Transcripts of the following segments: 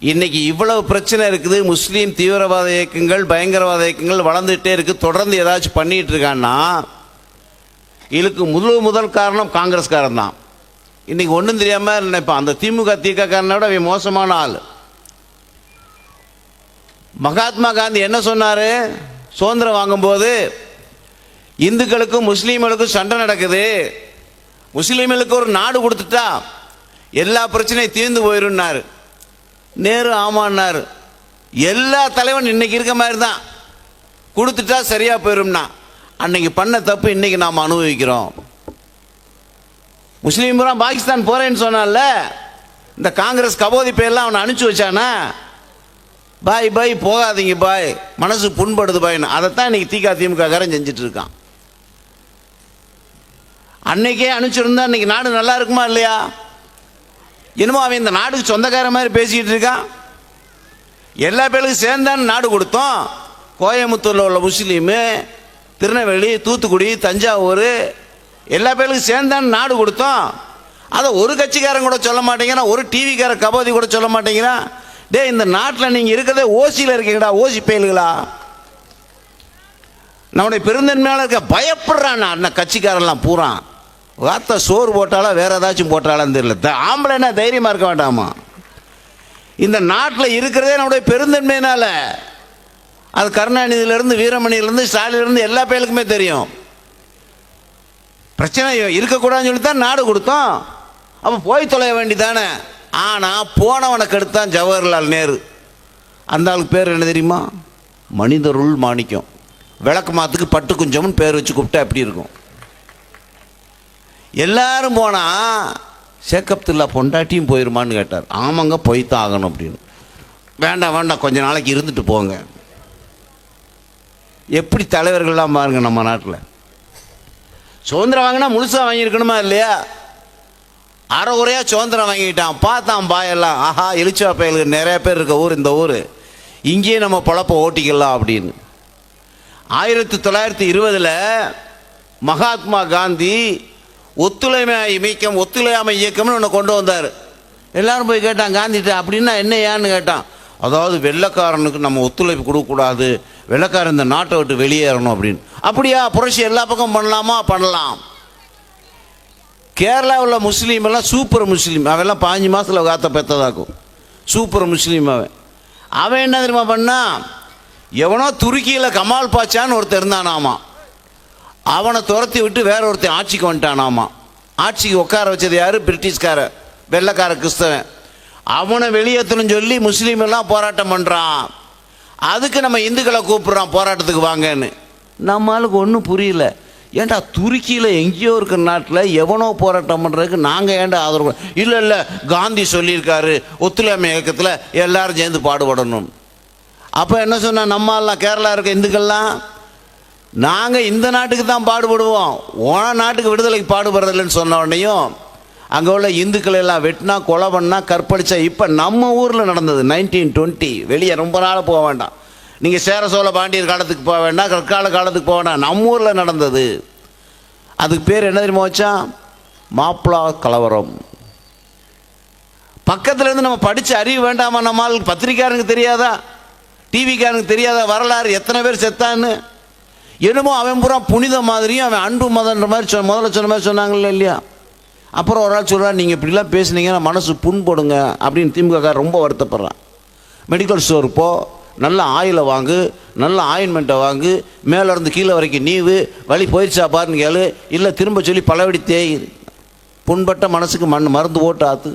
இன்னைக்கு இவ்வளவு பிரச்சனை இருக்குது. முஸ்லீம் தீவிரவாத இயக்கங்கள், பயங்கரவாத இயக்கங்கள் வளர்ந்துகிட்டே இருக்கு. தொடர்ந்து ஏதாச்சும் பண்ணிட்டு இருக்கான்னா இதுக்கு முதல் காரணம் காங்கிரஸ்காரன் தான். இன்னைக்கு ஒன்றும் தெரியாம நினைப்பான். அந்த திமுக தீக்காரனோட அவன் மோசமான ஆள். மகாத்மா காந்தி என்ன சொன்னாரு? சுதந்திரம் வாங்கும்போது இந்துக்களுக்கும் முஸ்லீம்களுக்கும் சண்டை நடக்குது, முஸ்லீம்களுக்கு ஒரு நாடு கொடுத்துட்டா எல்லா பிரச்சனையும் தீர்ந்து போயிருந்தாரு. நேரு ஆமான்னாரு. எல்லா தலைவன் இன்னைக்கு இருக்க மாதிரி தான், கொடுத்துட்டா சரியா போயிரும்னா. அன்னைக்கு பண்ண தப்பு இன்னைக்கு நாம் அனுபவிக்கிறோம். முஸ்லீம் பூரா பாகிஸ்தான் போறேன்னு சொன்னால, இந்த காங்கிரஸ் கபோதி பேர்லாம் அவனை அனுப்பிச்சு வச்சானா, பாய் பாய் போகாதீங்க பாய், மனசு புண்படுது பாய்னு. அதைத்தான் இன்னைக்கு திமுக காரன் செஞ்சுட்டு இருக்கான். அன்னைக்கே அனுப்பிச்சிருந்தா இன்னைக்கு நாடு நல்லா இருக்குமா இல்லையா? என்னமோ அவன் இந்த நாடுக்கு சொந்தக்கார மாதிரி பேசிக்கிட்டு இருக்கான். எல்லா பேருக்கும் சேர்ந்தான் நாடு கொடுத்தோம். கோயம்புத்தூரில் உள்ள முஸ்லீமு, திருநெல்வேலி, தூத்துக்குடி, தஞ்சாவூர் எல்லா பேருக்கும் சேர்ந்தான் நாடு கொடுத்தோம். அதை ஒரு கட்சிக்காரன் கூட சொல்ல மாட்டேங்கிறான், ஒரு டிவிக்கார கபோதி கூட சொல்ல மாட்டேங்கிறான். டே, இந்த நாட்டில் நீங்கள் இருக்கிறதே ஓசியில் இருக்கீங்கடா, ஓசி பயல்களா. நம்முடைய பெருந்தன்மையாளர் இருக்க பயப்படுறான். அந்த கட்சிக்காரெல்லாம் பூரா வார்த்தை சோறு போட்டாலா வேற ஏதாச்சும் போட்டாலும் தெரியல. ஆம்பளைன்னா தைரியமாக இருக்க வேண்டாமா? இந்த நாட்டில் இருக்கிறதே நம்முடைய பெருந்தன்மையினால. அது கருணாநிதியிலேருந்து, வீரமணியிலேருந்து, ஸ்டாலினிலேருந்து எல்லா பேருக்குமே தெரியும். பிரச்சனை இருக்கக்கூடாதுன்னு சொல்லி தான் நாடு கொடுத்தோம். அப்போ போய் தொலைய வேண்டிதானே. ஆனால் போனவனை கெடுத்தான் ஜவஹர்லால் நேரு. அந்த ஆளுக்கு பேர் என்ன தெரியுமா? மனிதருள் மாணிக்கம். விளக்கு மாத்துக்கு பட்டு குஞ்சம்னு பேர் வச்சு கூப்பிட்டா எப்படி இருக்கும்? எல்லாரும் போனா சேக்கப்துல்லா பொண்டாட்டியும் போயிருமான்னு கேட்டார். ஆமாங்க, போய்த்தான் ஆகணும் அப்படின்னு. வேண்டாம் வேண்டாம், கொஞ்ச நாளைக்கு இருந்துட்டு போங்க. எப்படி தலைவர்கள்லாம் பாருங்க. நம்ம நாட்டில் சுதந்திரம் வாங்கினா முழுசாக வாங்கியிருக்கணுமா இல்லையா? அரை குறையாக சுதந்திரம் வாங்கிட்டான். பார்த்தான் பாயெல்லாம், ஆஹா எழுச்சா பயலுக்கு நிறைய பேர் இருக்க ஊர் இந்த ஊர், இங்கேயே நம்ம பொழப்ப ஓட்டிக்கலாம் அப்படின்னு. 1920 மகாத்மா காந்தி ஒத்துழையாமை இயக்கம்னு ஒன்று கொண்டு வந்தார். எல்லாரும் போய் கேட்டான் காந்திட்ட, அப்படின்னா என்ன ஏன்னு கேட்டான். அதாவது வெள்ளைக்காரனுக்கு நம்ம ஒத்துழைப்பு கொடுக்கக்கூடாது, வெள்ளைக்காரன் இந்த நாட்டை விட்டு வெளியேறணும் அப்படின்னு. அப்படியா, புரட்சி எல்லா பக்கம் பண்ணலாமா? பண்ணலாம். கேரளாவில் முஸ்லீம் எல்லாம் சூப்பர் முஸ்லீம். அவெல்லாம் 5 மாதத்தில் காத்த பெற்றதாக்கும். சூப்பர் முஸ்லீம். அவன் என்ன தெரியுமா பண்ணா, எவனோ துருக்கியில் கமால் பாச்சான்னு ஒருத்தர் இருந்தானாமா, அவனை துரத்தி விட்டு வேற ஒருத்தன் ஆட்சிக்கு வந்துட்டானாமா. ஆட்சிக்கு உட்கார வச்சது யாரு? பிரிட்டிஷ்கார, வெள்ளைக்கார கிறிஸ்தவன். அவனை வெளியேற்றணும்னு சொல்லி முஸ்லீம் எல்லாம் போராட்டம் பண்ணுறான். அதுக்கு நம்ம இந்துக்களை கூப்பிட்றான் போராட்டத்துக்கு வாங்கன்னு. நம்மளுக்கு ஒன்றும் புரியல. ஏன்டா துருக்கியில் எங்கேயோ இருக்கிற நாட்டில் எவனோ போராட்டம் பண்ணுறதுக்கு நாங்கள் ஏன்டா ஆதரவு? இல்லை இல்லை, காந்தி சொல்லியிருக்காரு ஒத்துழையாமை இயக்கத்தில் எல்லாரும் சேர்ந்து பாடுபடணும். அப்போ என்ன சொன்னா, நம்மளாம் கேரளா இருக்க இந்துக்கள்லாம் நாங்கள் இந்த நாட்டுக்கு தான் பாடுபடுவோம், ஓன நாட்டுக்கு விடுதலைக்கு பாடுபடுறதில்லைன்னு சொன்ன உடனேயும் அங்கே உள்ள இந்துக்கள் எல்லாம் வெட்டினா, கொலை பண்ணா, கற்பழிச்சா. இப்போ நம்ம ஊரில் நடந்தது 1920. வெளியே ரொம்ப நாள் போக வேண்டாம், நீங்கள் சேர சோழ பாண்டியர் காலத்துக்கு போக வேண்டாம், கற்கால காலத்துக்கு போக வேண்டாம், நம்ம ஊரில் நடந்தது. அதுக்கு பேர் என்ன தெரியுமா வச்சா? மாப்பிளா கலவரம். பக்கத்துலேருந்து நம்ம படித்து அறிவு வேண்டாமா? நம்மளுக்கு பத்திரிக்காரனுக்கு தெரியாதா, டிவிக்காரனுக்கு தெரியாதா வரலாறு எத்தனை பேர் செத்தான்னு? என்னமோ அவன் பூரா புனித மாதிரியும் அவன் அன்பு மதன்ற மாதிரி முதல்ல சொன்ன மாதிரி சொன்னாங்கல்ல இல்லையா? அப்புறம் ஒரு ஆள் சொல்கிறான், நீங்கள் இப்படிலாம் பேசுனீங்கன்னா மனசு புண்படுங்க அப்படின்னு. திமுக ரொம்ப வருத்தப்படுறான். மெடிக்கல் ஸ்டோர் போ, நல்ல ஆயிலை வாங்கு, நல்ல ஆயின்மெண்ட்டை வாங்கு, மேலே இருந்து கீழே வரைக்கும் நீவு, வலி போயிடுச்சா பாருன்னு கேளு, இல்லை திரும்ப சொல்லி பலவடி தேய். புண்பட்ட மனசுக்கு மருந்து போட்டு ஆத்து.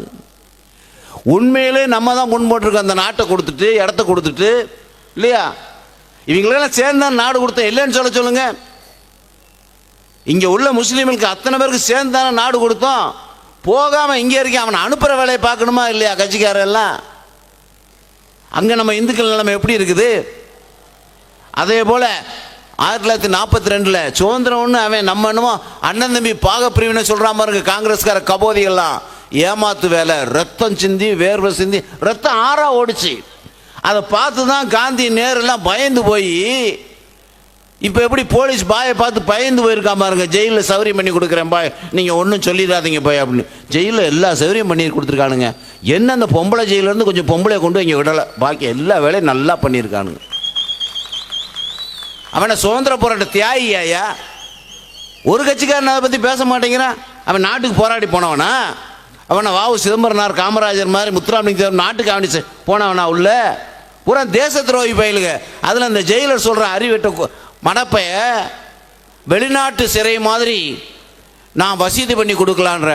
உண்மையிலே நம்ம தான் புண் போட்டிருக்கோம். அந்த நாட்டை கொடுத்துட்டு, இடத்த கொடுத்துட்டு இல்லையா? இவங்களெல்லாம் சேர்ந்தான் நாடு கொடுத்தோம். இல்லைன்னு சொல்லுங்க. இங்கே உள்ள முஸ்லீம்களுக்கு அத்தனை பேருக்கு சேர்ந்தான நாடு கொடுத்தோம். போகாமல் இங்கே இருக்கேன், அவனை அனுப்புகிற வேலையை பார்க்கணுமா இல்லையா கட்சிக்காரெல்லாம்? அங்கே நம்ம இந்துக்கள் நிலைமை எப்படி இருக்குது? அதே போல் 1942 சுதந்திரம் ஒன்று அவன் நம்ம என்னமோ அண்ணன் தம்பி பாக பிரிவினை சொல்கிறான் பாருங்க. காங்கிரஸ்கார கபோதிகள்லாம் ஏமாத்து வேலை, ரத்தம் சிந்தி, வேர்வை சிந்தி, ரத்தம் ஆறா ஓடிச்சு. அதை பார்த்து தான் காந்தி, நேரு எல்லாம் பயந்து போய் இப்போ எப்படி போலீஸ் பாயை பார்த்து பயந்து போயிருக்காம பாருங்க. ஜெயிலில் சௌரியம் பண்ணி கொடுக்குறேன் பாய், நீங்கள் ஒன்றும் சொல்லிடாதீங்க பாய் அப்படின்னு. ஜெயிலில் எல்லா சௌரியம் பண்ணி கொடுத்துருக்கானுங்க. என்ன அந்த பொம்பளை ஜெயிலேருந்து கொஞ்சம் பொம்பளை கொண்டு இங்கே விடலை, பாக்கி எல்லா வேலையும் நல்லா பண்ணியிருக்கானுங்க. அவனை சுதந்திர போராட்ட தியாகி ஐயா. ஒரு கட்சிக்காரன் அதை பற்றி பேச மாட்டேங்கிறான். அவன் நாட்டுக்கு போராடி போனவனா? அவனை வாவு சிதம்பரனார், காமராஜர் மாதிரி, முத்துராமலிங்க தேவர் நாட்டுக்கு அவனி போனவனா? உள்ள பூரா தேச துரோகி பயிலுங்க. அதில் அந்த ஜெயிலர் சொல்கிற அறிவிட்ட மடப்பைய வெளிநாட்டு சிறை மாதிரி நான் வசதி பண்ணி கொடுக்கலான்ற.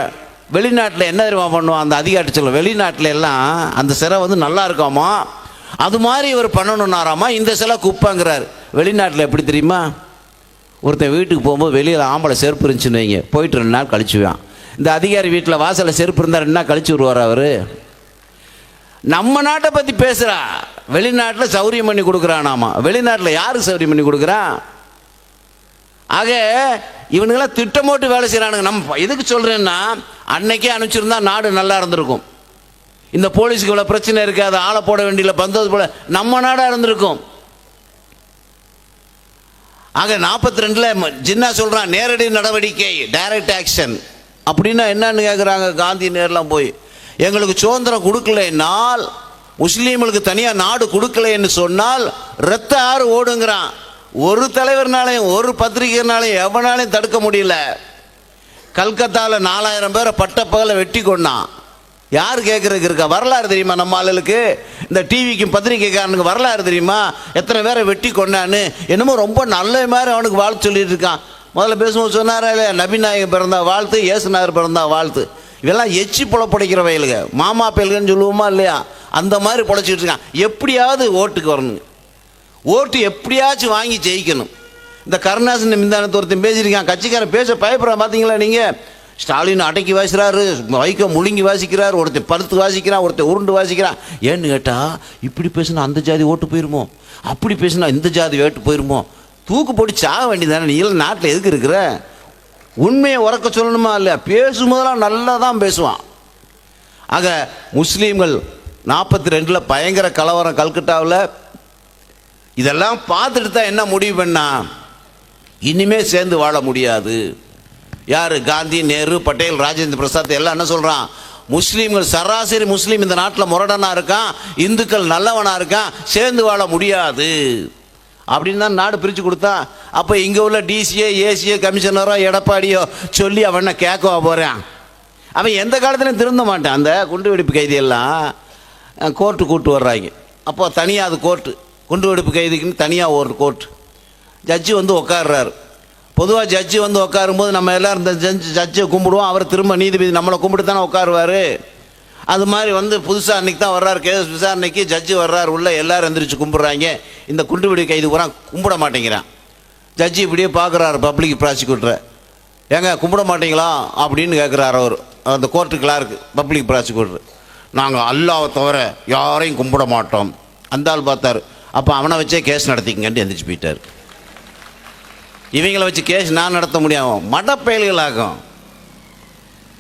வெளிநாட்டில் என்ன தெரியுமா பண்ணுவான் அந்த அதிகாரி சொல்ல, வெளிநாட்டில் எல்லாம் அந்த சிறை வந்து நல்லா இருக்காமா, அது மாதிரி இவர் பண்ணணுன்னாராமா, இந்த சிலை குப்பாங்கிறார். வெளிநாட்டில் எப்படி தெரியுமா, ஒருத்தன் வீட்டுக்கு போகும்போது வெளியில் ஆம்பளை செருப்பு இருந்துச்சுன்னு வைங்க, போயிட்டு 2 நாள் கழிச்சுவான். இந்த அதிகாரி வீட்டில் வாசலில் செருப்பு இருந்தால் 2 நாள் கழிச்சு விடுவார் அவர். நம்ம நாட்டை பற்றி பேசுகிறா, வெளிநாட்டில் சௌரியம் பண்ணி கொடுக்குறானாமா. வெளிநாட்டில் யாருக்கு சௌரியம் பண்ணி கொடுக்குறான்? ஆக இவனுங்களாம் திட்டம் போட்டு வேலை செய்கிறானுங்க. நம்ம எதுக்கு சொல்கிறேன்னா, அன்னைக்கே அனுப்பிச்சிருந்தா நாடு நல்லா இருந்திருக்கும். இந்த போலீஸுக்கு இவ்வளோ பிரச்சனை இருக்காது, ஆளை போட வேண்டிய பந்தோது போல நம்ம நாடாக இருந்திருக்கும். ஆக 42 ஜின்னா சொல்கிறான் நேரடி நடவடிக்கை, டைரக்ட் ஆக்ஷன். அப்படின்னா என்னன்னு கேட்குறாங்க காந்தி நேரெலாம் போய். எங்களுக்கு சுதந்திரம் கொடுக்கலைன்னால், முஸ்லீம்களுக்கு தனியாக நாடு கொடுக்கலைன்னு சொன்னால் ரத்த ஆறு ஓடுங்கிறான். ஒரு தலைவர்னாலையும் ஒரு பத்திரிகைனாலையும் எவனாலையும் தடுக்க முடியல. கல்கத்தாவில் 4000 பேரை பட்டப்பகலை வெட்டி கொண்டான். யார் கேட்குறதுக்கு இருக்கா? வரலாறு தெரியுமா நம்ம ஆளுகளுக்கு? இந்த டிவிக்கும் பத்திரிகைக்காரனுக்கு வரலாறு தெரியுமா? எத்தனை பேரை வெட்டி கொண்டான்னு என்னமோ ரொம்ப நல்ல மாதிரி அவனுக்கு வாழ்த்து சொல்லிட்டு இருக்கான். முதல்ல பேசும்போது சொன்னாரா இல்லையா, நபிநாயகம் பிறந்தா வாழ்த்து, இயேசுநாதர் பிறந்தா வாழ்த்து. இவெல்லாம் எச்சி பொழப்படைக்கிற வயலுங்க, மாமா பயல்கன்னு சொல்லுவோமா இல்லையா, அந்த மாதிரி பொழைச்சிட்டு இருக்கான். எப்படியாவது ஓட்டுக்கு வரணுங்க, ஓட்டு எப்படியாச்சும் வாங்கி ஜெயிக்கணும். இந்த கருணாசன் மிந்தானத்தை ஒருத்தன் பேசியிருக்கான், கட்சிக்காரன் பேச பயப்படுறான். பார்த்தீங்களா நீங்கள்? ஸ்டாலின் அடக்கி வாசிக்கிறாரு, வைக்க முழுங்கி வாசிக்கிறார், ஒருத்தர் பருத்து வாசிக்கிறான், ஒருத்தர் உருண்டு வாசிக்கிறான். ஏன்னு கேட்டால், இப்படி பேசுனா அந்த ஜாதி ஓட்டு போயிருமோ, அப்படி பேசுனா இந்த ஜாதி ஓட்டு போயிருமோ, தூக்கு போட்டு சாக வேண்டியதானே. நீ எல்லாம் நாட்டில் எதுக்கு இருக்கிற? உண்மையை உறக்க சொல்லணுமா இல்லையா? பேசும்போதெல்லாம் நல்லா தான் பேசுவான். ஆக முஸ்லீம்கள் 42 பயங்கர கலவரம் கல்கட்டாவில். இதெல்லாம் பார்த்துட்டு தான் என்ன முடிவு பண்ணா, இனிமேல் சேர்ந்து வாழ முடியாது. யார்? காந்தி, நேரு, பட்டேல், ராஜேந்திர பிரசாத் எல்லாம் என்ன சொல்கிறான்? முஸ்லீம்கள் சராசரி முஸ்லீம் இந்த நாட்டில் முரடனாக இருக்கான், இந்துக்கள் நல்லவனாக இருக்கான், சேர்ந்து வாழ முடியாது அப்படின்னு தான் நாடு பிரித்து கொடுத்தான். அப்போ இங்கே உள்ள டிசிஏ, ஏசிஏ, கமிஷனரோ, எடப்பாடியோ சொல்லி அவனை கேட்கவா போகிறான்? அவன் எந்த காலத்துலையும் திருந்த மாட்டான். அந்த குண்டு வெடிப்பு கைதியெல்லாம் கோர்ட்டு கூப்பிட்டு வர்றாங்க. அப்போ தனியாக அது கோர்ட்டு, குண்டு வெடிப்பு கைதிக்குன்னு தனியாக ஒரு கோர்ட்டு. ஜட்ஜி வந்து உட்காடுறாரு. பொதுவாக ஜட்ஜி வந்து உட்காரும்போது நம்ம எல்லோரும் இந்த ஜட்ஜை கும்பிடுவோம், அவர் திரும்ப நீதிபதி நம்மளை கும்பிட்டு தானே உட்காருவார். அது மாதிரி வந்து புதுசாக அன்றைக்கி தான் வர்றாரு கேஸ் விசாரணைக்கு, ஜட்ஜி வர்றாரு, உள்ள எல்லோரும் எந்திரிச்சு கும்பிட்றாங்க. இந்த குண்டுவெடி கைது பூரா கும்பிட மாட்டேங்கிறான். ஜட்ஜி இப்படியே பார்க்குறாரு பப்ளிக் ப்ராசிக்யூட்டரை, ஏங்க கும்பிட மாட்டீங்களா அப்படின்னு கேட்குறாரு அவர், அந்த கோர்ட்டு கிளார்க்கு. பப்ளிக் ப்ராசிக்யூட்டர், நாங்கள் அல்லாவை தவிர யாரையும் கும்பிட மாட்டோம். அந்த ஆள் பார்த்தார், அப்போ அவனை வச்சே கேஸ் நடத்திக்கங்கன்ட்டு எந்திரிச்சு போயிட்டார். இவங்களை வச்சு கேஸ் நான் நடத்த முடியாமல் மடப்பயல்களாகும்.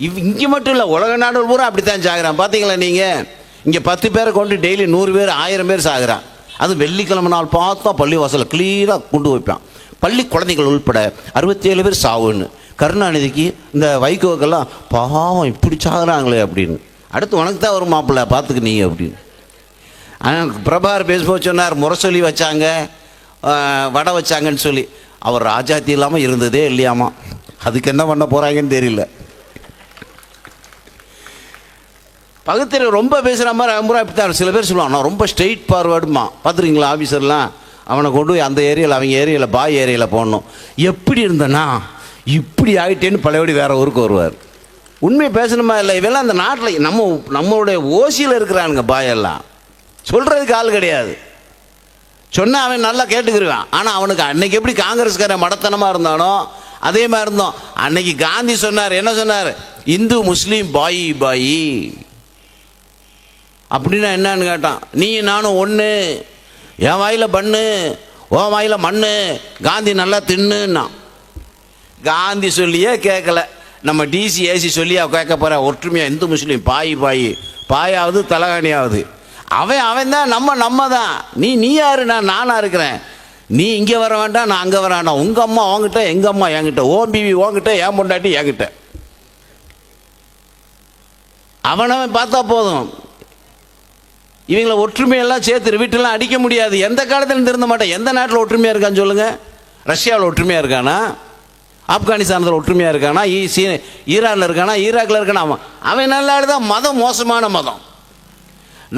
இங்கே மட்டும் இல்லை, உலக நாடு பூரா அப்படித்தான் சாகுறான். பார்த்தீங்களா நீங்கள்? இங்கே 10 பேரை கொண்டு டெய்லி 100 பேர் 1000 பேர் சாகுறான். அது வெள்ளிக்கிழமை நாள் பார்த்தா பள்ளி வாசலில் கிளீனாக கொண்டு வைப்பான். பள்ளி குழந்தைகள் உள்பட 67 பேர் சாவுன்னு. கருணாநிதிக்கு இந்த வைகோக்கெல்லாம் பாவம் இப்படி சாகுறாங்களே அப்படின்னு. அடுத்து உனக்கு தான் ஒரு மாப்பிள்ளை பார்த்துக்கு நீ அப்படின்னு. ஆனால் பிரபாகர் பேசும்போது சொன்னார், முரசொலி வச்சாங்க, வடை வச்சாங்கன்னு சொல்லி. அவர் ராஜாத்தி இல்லாமல் இருந்ததே இல்லையாமா. அதுக்கு என்ன பண்ண போகிறாங்கன்னு தெரியல. பகுத்தறிவு ரொம்ப பேசுகிற மாதிரி அம்புரா இப்படி தான். சில பேர் சொல்லுவான், நான் ரொம்ப ஸ்ட்ரெயிட் ஃபார்வேர்டுமா. பார்த்துருங்களா ஆஃபீஸர்லாம்? அவனை கொண்டு போய் அந்த ஏரியாவில், அவங்க ஏரியாவில், பாய் ஏரியாவில் போடணும். எப்படி இருந்தேன்னா இப்படி ஆகிட்டேன்னு பழையபடி வேறு ஊருக்கு வருவார். உண்மையை பேசணுமா இல்லை? இவெல்லாம் அந்த நாட்டில் நம்மளுடைய ஓசியில் இருக்கிறானுங்க பாயெல்லாம். சொல்கிறதுக்கு ஆள் கிடையாது. சொன்னால் அவன் நல்லா கேட்டுக்கிருவான். ஆனால் அவனுக்கு அன்னைக்கு எப்படி காங்கிரஸ்காரன் மடத்தனமாக இருந்தானோ அதே மாதிரி இருந்தோம். அன்னைக்கு காந்தி சொன்னார், என்ன சொன்னார்? இந்து முஸ்லீம் பாயி பாயி அப்படின்னா என்னன்னு கேட்டான். நீ நானும் ஒன்று, என் வாயில் பண்ணு, ஓ வாயில் மண்ணு, காந்தி நல்லா தின்னுன்னா. காந்தி சொல்லியே கேட்கல, நம்ம டிசி ஏசி சொல்லி அவ கேட்க போகிற. ஒற்றுமையாக இந்து முஸ்லீம் பாயி பாயி, பாயாவது தலகாணியாவது. அவன் தான் நம்ம தான். நீ யாரு? நானாக இருக்கிறேன். நீ இங்கே வர வேண்டாம், நான் அங்கே வர வேண்டாம். உங்கள் அம்மா வாங்கிட்ட, எங்கள் அம்மா என்கிட்ட, ஓ பிவி வாங்கிட்ட, ஏன் பொண்டாட்டி என்கிட்ட. அவனவன் பார்த்தா போதும். இவங்கள ஒற்றுமையெல்லாம் சேர்த்து வீட்டெல்லாம் அடிக்க முடியாது. எந்த காலத்திலும் திருந்த மாட்டேன். எந்த நாட்டில் ஒற்றுமையாக இருக்கான்னு சொல்லுங்கள். ரஷ்யாவில் ஒற்றுமையாக இருக்கானா? ஆப்கானிஸ்தானத்தில் ஒற்றுமையாக இருக்கானா? ஈரானில் இருக்கானா? ஈராக்கில் இருக்கானா? அவன் நல்ல ஆள் தான். மதம் மோசமான மதம்.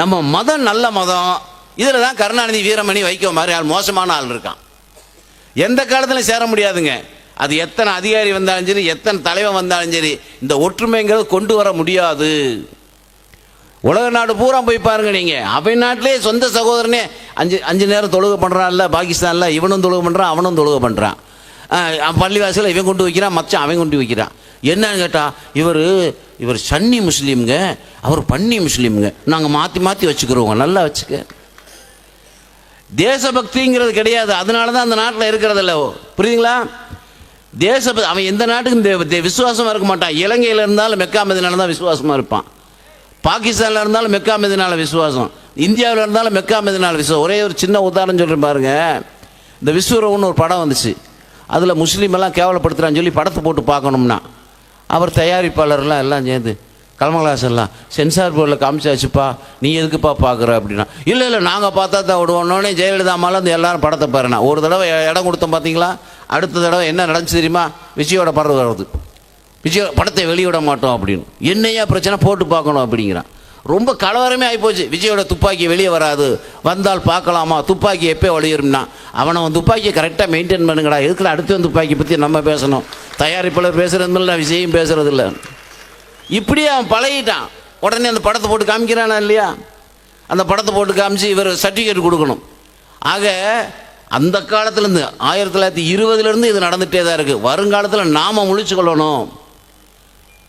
நம்ம மதம் நல்ல மதம். இதில் தான் கருணாநிதி, வீரமணி, வைகோ மாதிரி ஆள் மோசமான ஆள் இருக்கான். எந்த காலத்திலும் சேர முடியாதுங்க. அது எத்தனை அதிகாரி வந்தாலும் சரி, எத்தனை தலைவன் வந்தாலும் சரி, இந்த ஒற்றுமைங்கிறது கொண்டு வர முடியாது. உலக நாடு பூரா போய் பாருங்க நீங்கள். அவை நாட்டிலே சொந்த சகோதரனே அஞ்சு நேரம் தொழுகை பண்ணுறான்ல. பாகிஸ்தானில் இவனும் தொழுகை பண்ணுறான், அவனும் தொழுகை பண்ணுறான். பள்ளிவாசலில் இவன் கொண்டு வைக்கிறான், மச்சான் அவன் கொண்டு வைக்கிறான். என்னன்னு கேட்டால் இவர் சன்னி முஸ்லீம்ங்க, அவர் பன்னி முஸ்லீம்ங்க, நாங்கள் மாற்றி மாற்றி வச்சுக்கிறோங்க. நல்லா வச்சுக்க. தேசபக்திங்கிறது கிடையாது. அதனால தான் அந்த நாட்டில் இருக்கிறதில்ல. புரியுதுங்களா? அவன் எந்த நாட்டுக்கும் விசுவாசமாக இருக்க மாட்டான். இலங்கையில் இருந்தாலும் மெக்கா மதீனால தான் விசுவாசமாக இருப்பான். பாகிஸ்தானில் இருந்தாலும் மெக்கா மதீனால விசுவாசம். இந்தியாவில் இருந்தாலும் மெக்கா மதீனால விசுவாசம். ஒரே ஒரு சின்ன உதாரணம் சொல்கிறேன் பாருங்க. இந்த விஸ்வரூபம்னு ஒரு படம் வந்துச்சு. அதில் முஸ்லீம் எல்லாம் கேவலப்படுத்துகிறான்னு சொல்லி படத்தை போட்டு பார்க்கணும்னா அவர் தயாரிப்பாளர்லாம் எல்லாம் சேர்ந்து கல்மங்கலாஸ் எல்லாம் சென்சார் போர்டில் காமிச்சாச்சுப்பா, நீ எதுக்குப்பா பார்க்குற அப்படின்னா, இல்லை நாங்கள் பார்த்தா தான் விடுவோன்னே ஜெயலலிதா அம்மாவில் வந்து எல்லாரும் படத்தை பாருண்ணா. ஒரு தடவை இடம் கொடுத்தோம் பார்த்தீங்களா, அடுத்த தடவை என்ன நடந்துச்சு தெரியுமா? விஜயோட படம் வருது. விஜய் படத்தை வெளியிட மாட்டோம் அப்படின்னு. என்னையா பிரச்சனை, போட்டு பார்க்கணும் அப்படிங்கிறான். ரொம்ப கலவரமே ஆகிப்போச்சு. விஜயோட துப்பாக்கி வெளியே வராது, வந்தால் பார்க்கலாமா, துப்பாக்கி எப்போ வெளியேறும்னா, அவன் துப்பாக்கியை கரெக்டாக மெயின்டைன் பண்ணுங்கடா. எதுக்குள்ள அடுத்த துப்பாக்கி பற்றி நம்ம பேசணும்? தயாரிப்பாளர் பேசுகிறது இல்லை, விஜயும் பேசுறது இல்லை. இப்படியே அவன் பழகிட்டான். உடனே அந்த படத்தை போட்டு காமிக்கிறானா இல்லையா? அந்த படத்தை போட்டு காமிச்சு இவர் சர்டிஃபிகேட் கொடுக்கணும். ஆக அந்த காலத்துலேருந்து 1920 இது நடந்துகிட்டே தான் இருக்குது. வருங்காலத்தில் நாம் முழிச்சு கொள்ளணும்.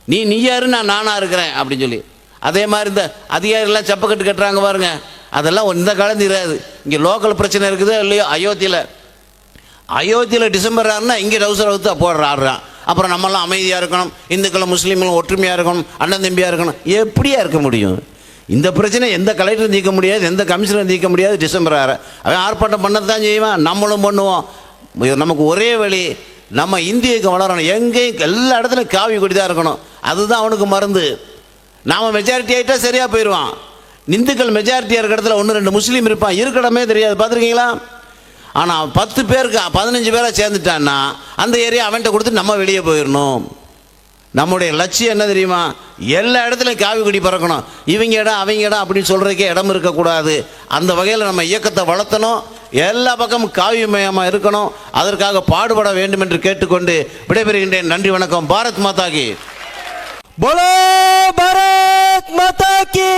நீ யாரு, நானாக இருக்கிறேன் அப்படின்னு சொல்லி. அதே மாதிரி இந்த அதிகாரிகள்லாம் சப்பக்கட்டு கட்டுறாங்க பாருங்க, அதெல்லாம் இந்த காலத்து இராது. இங்கே லோக்கல் பிரச்சனை இருக்குதோ இல்லையோ, அயோத்தியில் டிசம்பர் 6னா இங்கே டவுசர் அவுத்து போடுற ஆடுறான். அப்புறம் நம்மளாம் அமைதியாக இருக்கணும், இந்துக்களும் முஸ்லீம்களும் ஒற்றுமையாக இருக்கணும், அண்ணன் தம்பியாக இருக்கணும். எப்படியா இருக்க முடியும்? இந்த பிரச்சனை எந்த கலெக்டரும் தீர்க்க முடியாது, எந்த கமிஷனரும் தீர்க்க முடியாது. டிசம்பர் 6 அவன் ஆர்ப்பாட்டம் பண்ணத்தான் செய்வான், நம்மளும் பண்ணுவோம். நமக்கு ஒரே வழி, நம்ம இந்தியக்கு வளரணும். எங்கேயும் எல்லா இடத்துலையும் காவி கொடி தான் இருக்கணும். அதுதான் அவனுக்கு மருந்து. நாம் மெஜாரிட்டி ஆகிட்டா சரியாக போயிடுவான். இந்துக்கள் மெஜாரிட்டியாக இருக்கிற இடத்துல 1-2 முஸ்லீம் இருப்பான், இருக்கடமே தெரியாது. பார்த்துருக்கீங்களா? ஆனால் 10 பேருக்கு 15 பேராக சேர்ந்துட்டான்னா அந்த ஏரியா அவன்கிட்ட கொடுத்து நம்ம வெளியே போயிடணும். நம்முடைய லட்சியம் என்ன தெரியுமா? எல்லா இடத்துலையும் காவி கொடி பறக்கணும். இவங்க இடம் அவங்க இடம் அப்படின்னு சொல்கிறதுக்கே இடம் இருக்கக்கூடாது. அந்த வகையில் நம்ம இயக்கத்தை வளர்த்தணும். எல்லா பக்கமும் காவிமயமாக இருக்கணும். அதற்காக பாடுபட வேண்டும் என்று கேட்டுக்கொண்டு விடைபெறுகின்றேன். நன்றி, வணக்கம். பாரத் மாதா கி. बोलो भारत माता की।